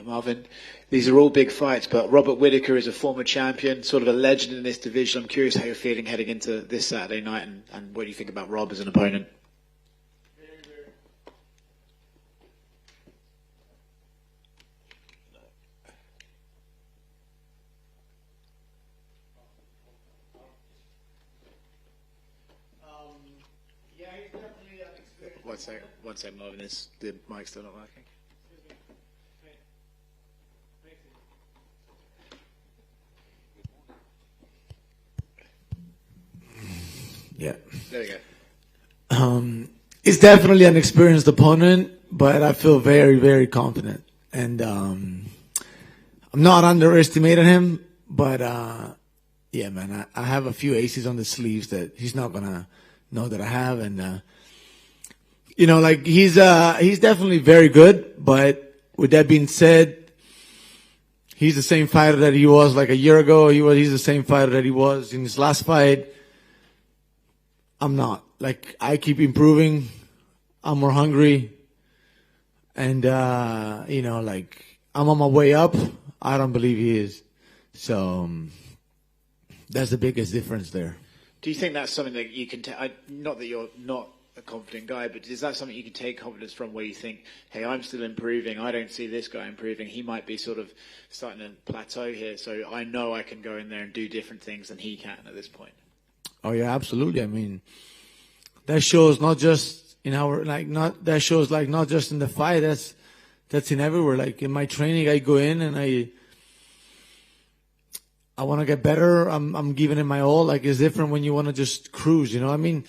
Marvin, these are all big fights, but Robert Whittaker is a former champion, sort of a legend in this division. I'm curious how you're feeling heading into this Saturday night, and what do you think about Rob as an opponent? One second, Marvin, the mic's still not working. Yeah. There we go. It's definitely an experienced opponent, but I feel very, very confident. And I'm not underestimating him, but yeah, man, I have a few aces on the sleeves that he's not going to know that I have. And, like he's definitely very good, but with that being said, he's the same fighter that he was like a year ago. He's the same fighter that he was in his last fight. I'm not. Like, I keep improving. I'm more hungry. And, like, I'm on my way up. I don't believe he is. So, that's the biggest difference there. Do you think that's something that you can take? Not that you're not a confident guy, but is that something you can take confidence from, where you think, hey, I'm still improving. I don't see this guy improving. He might be sort of starting to plateau here. So I know I can go in there and do different things than he can at this point. Oh yeah, absolutely. I mean, that shows not just in our not just in the fight. That's in everywhere. Like in my training, I go in and I want to get better. I'm giving it my all. Like it's different when you want to just cruise. I mean,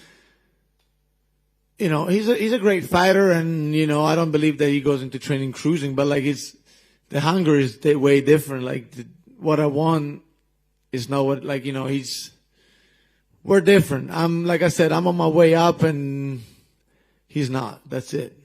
he's a great fighter, and I don't believe that he goes into training cruising. But like the hunger is way different. Like what I want is not what we're different. Like I said, I'm on my way up and he's not. That's it.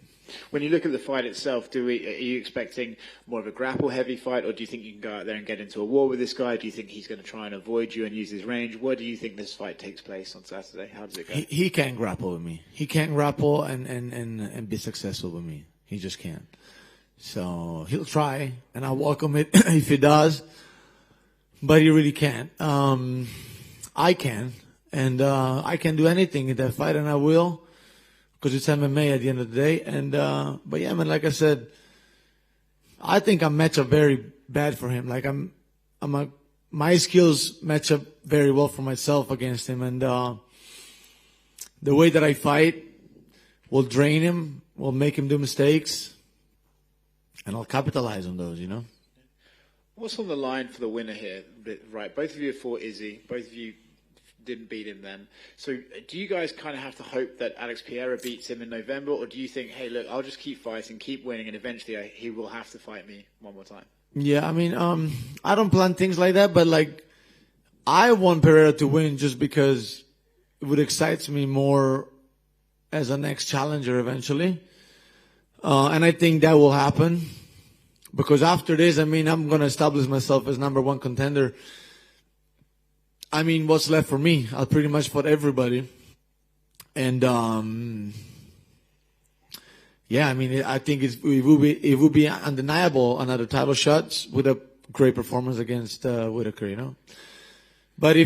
When you look at the fight itself, are you expecting more of a grapple-heavy fight, or do you think you can go out there and get into a war with this guy? Do you think he's going to try and avoid you and use his range? Where do you think this fight takes place on Saturday? How does it go? He can't grapple with me. He can't grapple and be successful with me. He just can't. So he'll try, and I welcome it if he does. But he really can't. I can. And I can do anything in that fight, and I will, because it's MMA at the end of the day. And but yeah, man, like I said, I think I match up very bad for him. Like my skills match up very well for myself against him, and the way that I fight will drain him, will make him do mistakes, and I'll capitalize on those. What's on the line for the winner here? Right, both of you have fought Izzy. Both of you didn't beat him then. So do you guys kind of have to hope that Alex Pereira beats him in November, or do you think, hey, look, I'll just keep fighting, keep winning, and eventually he will have to fight me one more time? Yeah, I mean, I don't plan things like that, but like, I want Pereira to win just because it would excite me more as a next challenger eventually. And I think that will happen, because after this, I mean, I'm going to establish myself as #1 contender. I mean, what's left for me? I'll pretty much fought everybody. And, yeah, I mean, I think it would be undeniable another title shot with a great performance against Whittaker, But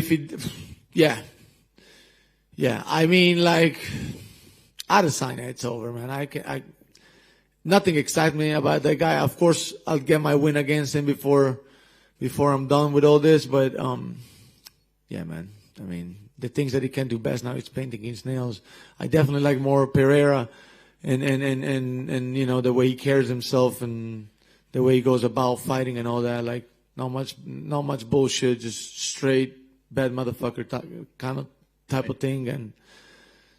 yeah, I mean, like, Adesanya, it's over, man. Nothing excites me about that guy. Of course, I'll get my win against him before I'm done with all this, but, yeah, man. I mean, the things that he can do best now is painting his nails. I definitely like more Pereira, and the way he carries himself and the way he goes about fighting and all that. Like not much bullshit, just straight bad motherfucker type of thing, and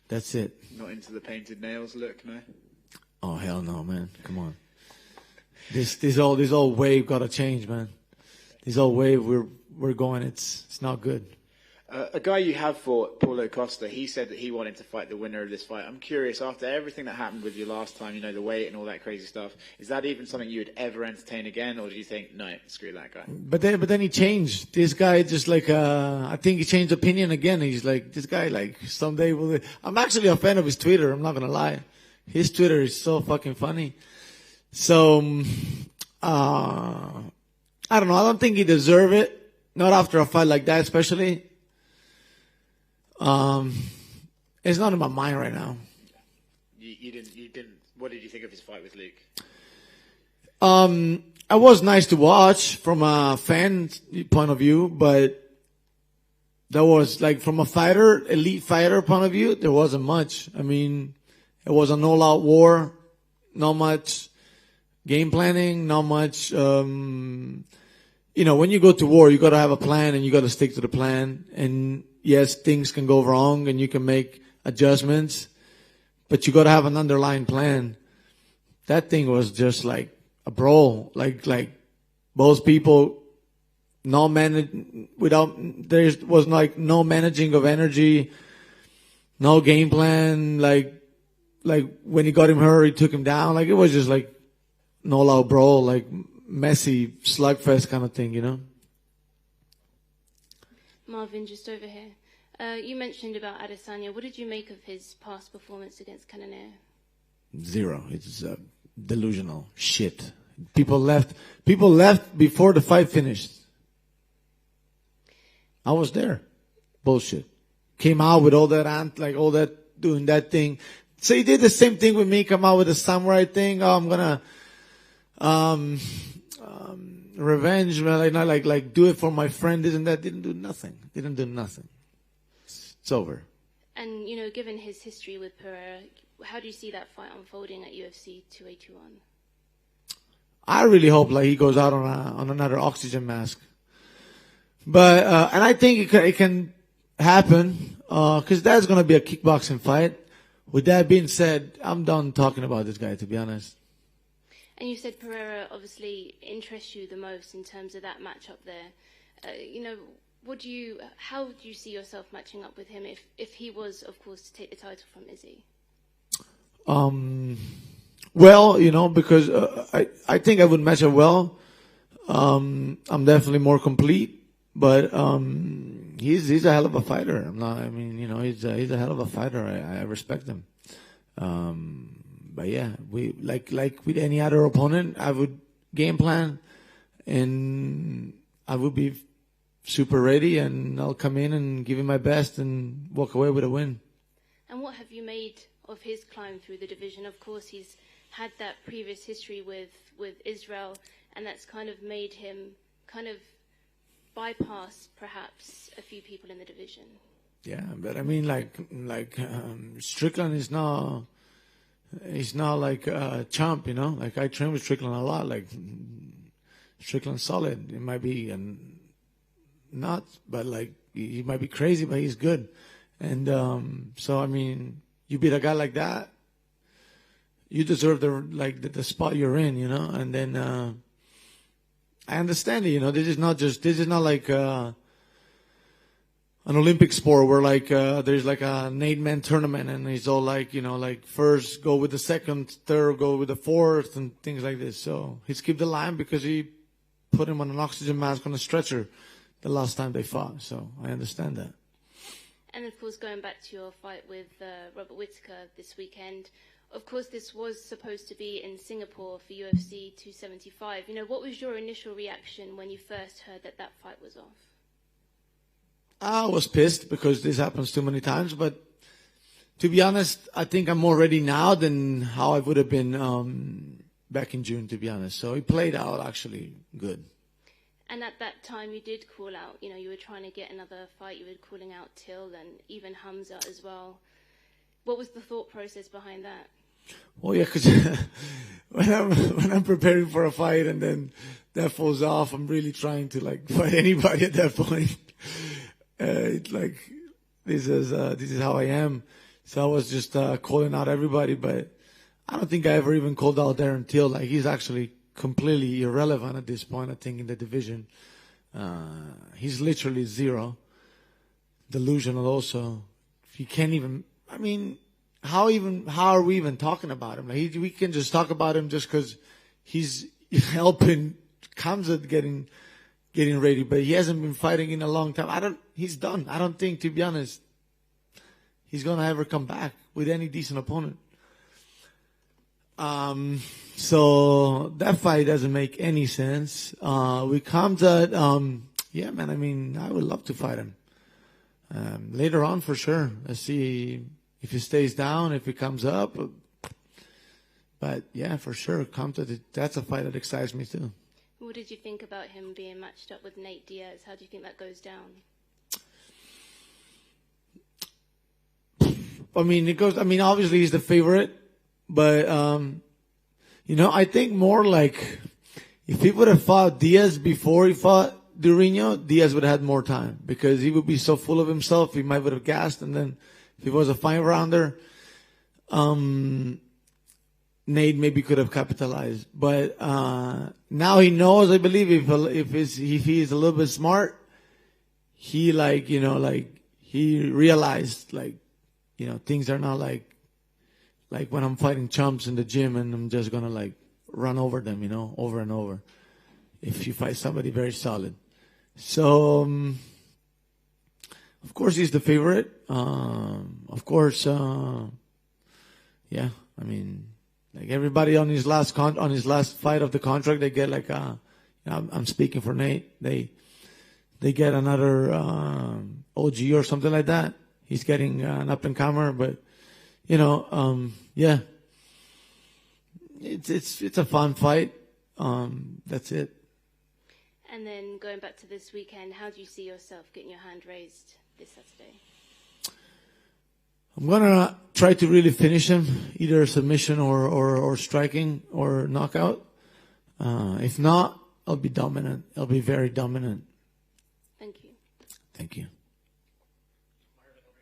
that's it. Not into the painted nails look, no. Oh hell no, man! Come on. This old wave gotta change, man. This old wave we're going. It's not good. A guy you have fought, Paulo Costa, he said that he wanted to fight the winner of this fight. I'm curious, after everything that happened with you last time, the weight and all that crazy stuff, is that even something you would ever entertain again, or do you think, no, screw that guy? But then he changed. This guy just like, I think he changed opinion again. He's like, this guy, like, someday will... I'm actually a fan of his Twitter, I'm not going to lie. His Twitter is so fucking funny. So, I don't know. I don't think he deserved it. Not after a fight like that, especially. It's not in my mind right now. You didn't. What did you think of his fight with Luke? It was nice to watch from a fan point of view, but that was like from a fighter, elite fighter point of view, there wasn't much. I mean, it was an all-out war, not much game planning, not much. When you go to war, you got to have a plan and you got to stick to the plan. And yes, things can go wrong and you can make adjustments, but you got to have an underlying plan. That thing was just like a brawl, like both people no there was like no managing of energy, no game plan. Like when he got him hurt, he took him down. Like it was just like an all-out brawl, like messy slugfest kind of thing, Marvin, just over here. You mentioned about Adesanya. What did you make of his past performance against Cannonier? Zero. It's delusional shit. People left before the fight finished. I was there. Bullshit. Came out with all that doing that thing. So he did the same thing with me. Come out with a samurai thing. Oh, I'm gonna revenge, like do it for my friend. Didn't do nothing. It's over. And given his history with Pereira, how do you see that fight unfolding at UFC 281? I really hope he goes out on another oxygen mask. But and I think it can happen because that's going to be a kickboxing fight. With that being said, I'm done talking about this guy, to be honest. And you said Pereira obviously interests you the most in terms of that matchup there. How do you see yourself matching up with him if he was, of course, to take the title from Izzy? Well, because I think I would match up well. I'm definitely more complete. But he's a hell of a fighter. He's a hell of a fighter. I respect him. But yeah, we like with any other opponent, I would game plan, and I would be super ready, and I'll come in and give him my best and walk away with a win. And what have you made of his climb through the division? Of course, he's had that previous history with Israel, and that's kind of made him kind of bypass perhaps a few people in the division. Yeah, but I mean, Strickland is not. He's not like a champ, Like I train with Strickland a lot. Like Strickland's solid. It might be nuts, but he might be crazy, but he's good. And so I mean, you beat a guy like that, you deserve the spot you're in, And then I understand it, This is not like an Olympic sport where there's like an 8-man tournament and it's all first go with the second, third go with the fourth and things like this. So he skipped the line because he put him on an oxygen mask on a stretcher the last time they fought. So I understand that. And of course, going back to your fight with Robert Whittaker this weekend, of course, this was supposed to be in Singapore for UFC 275. What was your initial reaction when you first heard that fight was off? I was pissed because this happens too many times. But to be honest, I think I'm more ready now than how I would have been back in June, to be honest. So it played out actually good. And at that time, you did call out. You were trying to get another fight. You were calling out Till and even Hamza as well. What was the thought process behind that? Well, yeah, because when I'm preparing for a fight and then that falls off, I'm really trying to fight anybody at that point. It's this is how I am. So I was just calling out everybody, but I don't think I ever even called out Darren Till. He's actually completely irrelevant at this point, I think, in the division. He's literally zero. Delusional also. He can't even, how are we even talking about him? We can just talk about him just because he's helping Kamzat getting ready, but he hasn't been fighting in a long time. He's done. I don't think, to be honest, he's going to ever come back with any decent opponent. So that fight doesn't make any sense. We come to, yeah, man, I mean, I would love to fight him. Later on, for sure. Let's see if he stays down, if he comes up. But yeah, for sure, that's a fight that excites me too. What did you think about him being matched up with Nate Diaz? How do you think that goes down? I mean, obviously he's the favorite, but, I think more like if he would have fought Diaz before he fought Durinho, Diaz would have had more time because he would be so full of himself, he might would have gassed, and then if he was a 5-rounder, Nate maybe could have capitalized. But now he knows, I believe, if he's a little bit smart, he he realized things are not like when I'm fighting chumps in the gym and I'm just gonna run over them, over and over. If you fight somebody very solid. So, of course he's the favorite. Of course, yeah, I mean, everybody on his last fight of the contract, they get I'm speaking for Nate, they get another OG or something like that. He's getting an up and comer, but yeah, it's a fun fight. That's it. And then going back to this weekend, how do you see yourself getting your hand raised this Saturday? I'm gonna try to really finish him, either submission or striking or knockout. If not, I'll be dominant. I'll be very dominant. Thank you. Thank you. Marvin over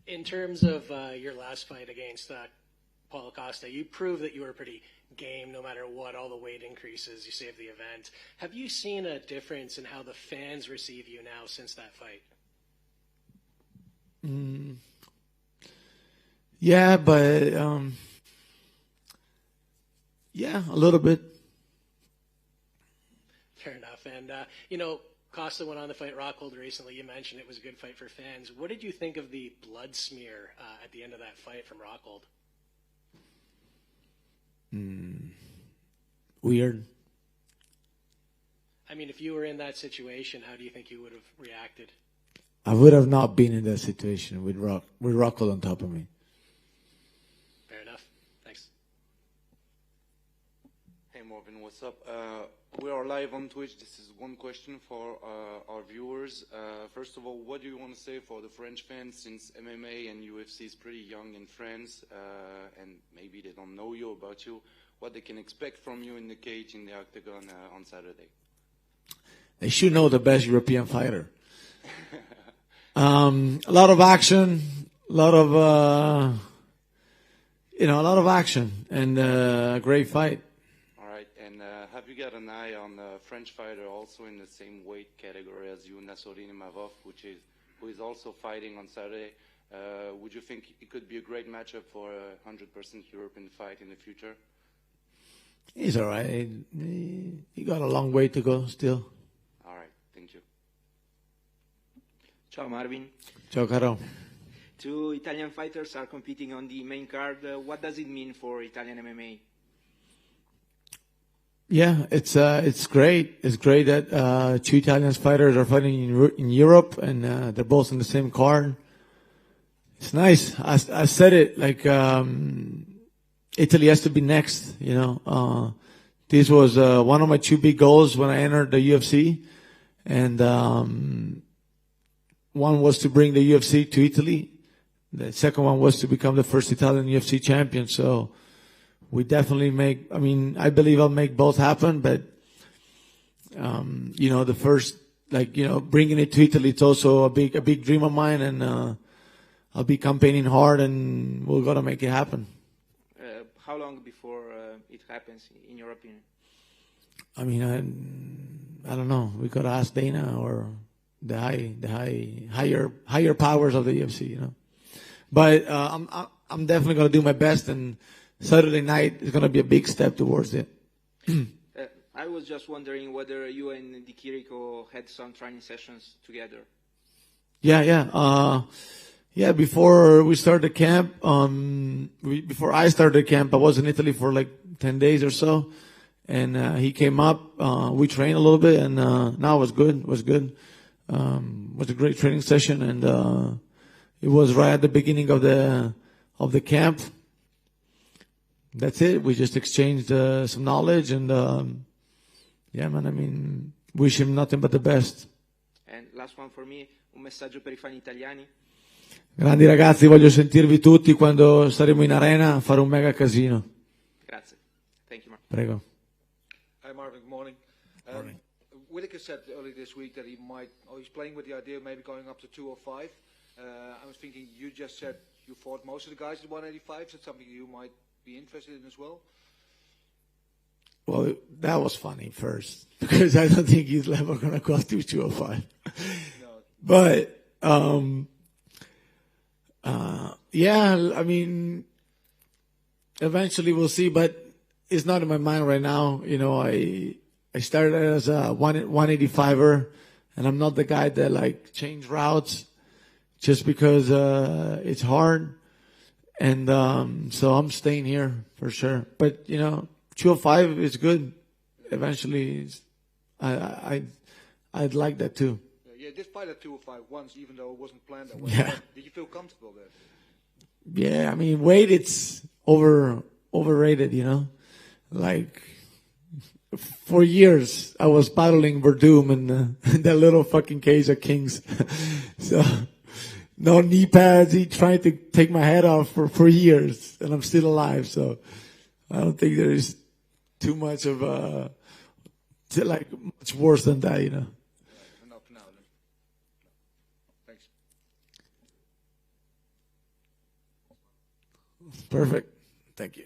here. In terms of your last fight against Paulo Costa, you proved that you were pretty game no matter what, all the weight increases, you saved the event. Have you seen a difference in how the fans receive you now since that fight? Yeah, but yeah, a little bit. Fair enough. And, Costa went on to fight Rockhold recently. You mentioned it was a good fight for fans. What did you think of the blood smear at the end of that fight from Rockhold? Weird. I mean, if you were in that situation, how do you think you would have reacted? I would have not been in that situation with Rockhold on top of me. Fair enough. Thanks. Hey Marvin, what's up? We are live on Twitch. This is one question for our viewers. First of all, what do you want to say for the French fans, since MMA and UFC is pretty young in France, and maybe they don't know you about you, what they can expect from you in the cage, in the octagon on Saturday? They should know the best European fighter. A lot of action, a lot of action, and a great fight. All right, and have you got an eye on a French fighter also in the same weight category as you, Nassourdine Imavov, who is also fighting on Saturday? Would you think it could be a great matchup for a 100% European fight in the future? He's all right. He got a long way to go still. All right, thank you. Ciao Marvin. Ciao, Caro. Two Italian fighters are competing on the main card. What does it mean for Italian MMA? Yeah, it's great. It's great that two Italian fighters are fighting in Europe, and they're both on the same card. It's nice. I said it Italy has to be next. This was one of my two big goals when I entered the UFC, and one was to bring the UFC to Italy. The second one was to become the first Italian UFC champion. So we definitely I believe I'll make both happen, but, the first, bringing it to Italy, it's also a big dream of mine, and, I'll be campaigning hard, and we're going to make it happen. How long before it happens, in your opinion? I don't know. We could ask Dana or the higher powers of the UFC, But I'm definitely going to do my best, and Saturday night is going to be a big step towards it. I was just wondering whether you and Di Chirico had some training sessions together. Yeah. Yeah, before we started camp, before I started camp, I was in Italy for like 10 days or so. And he came up, we trained a little bit, and now it was good. It was good. It was a great training session, and it was right at the beginning of the camp. That's it. We just exchanged some knowledge, and yeah, man. I mean, wish him nothing but the best. And last one for me, un messaggio per I fan italiani. Grandi ragazzi, voglio sentirvi tutti quando saremo in arena a fare un mega casino. Grazie. Thank you, Mark. Prego. Hi, Marvin. Good morning. Morning. Whittaker said earlier this week that he's playing with the idea of maybe going up to 205. I was thinking, you just said you fought most of the guys at 185. Is that something you might be interested in as well? Well, that was funny first, because I don't think he's ever going to go to 205. No. But, yeah, I mean, eventually we'll see, but it's not in my mind right now. You know, I started as a 185er, and I'm not the guy that like change routes just because it's hard. And so I'm staying here for sure. But, you know, 205 is good. Eventually, I'd like that too. Yeah, you did fight at 205 once, even though it wasn't planned that way. Yeah. Did you feel comfortable there? Yeah, I mean, weight, it's overrated, you know? Like, for years, I was battling Verdum in that little fucking cage of Kings. So, no knee pads. He tried to take my head off for years, and I'm still alive. So, I don't think there is too much of like much worse than that, you know. Enough for now, then. Thanks. Perfect. Thank you.